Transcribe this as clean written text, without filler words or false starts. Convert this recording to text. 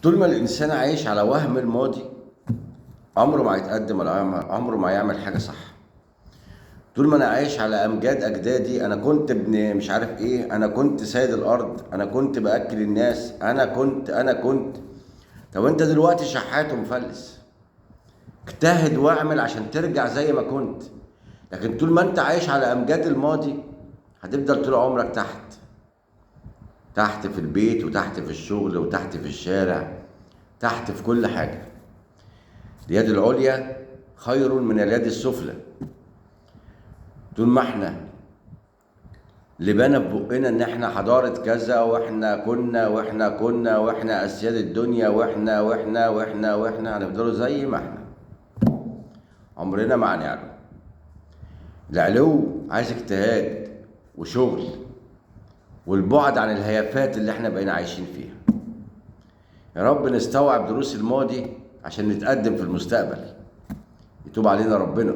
طول ما الإنسان عايش على وهم الماضي عمره ما هيتقدم ولا عمره ما هيعمل حاجة صح. طول ما أنا عايش على أمجاد أجدادي، أنا كنت ابن مش عارف إيه، أنا كنت سيد الأرض، أنا كنت بأكل الناس، أنا كنت. طب أنت دلوقتي شحات ومفلس، اجتهد واعمل عشان ترجع زي ما كنت. لكن طول ما أنت عايش على أمجاد الماضي هتفضل طول عمرك تحت، تحت في البيت وتحت في الشغل وتحت في الشارع، تحت في كل حاجة. اليد العليا خير من اليد السفلى. طول ما احنا لبانا في بقنا ان احنا حضارة كذا، واحنا اسياد الدنيا، واحنا هنفضلوا زي ما احنا، عمرنا ما هنعلو. العلو عايز اجتهاد وشغل والبعد عن الهيافات اللي احنا بقينا عايشين فيها. يا رب نستوعب دروس الماضي عشان نتقدم في المستقبل. يتوب علينا ربنا.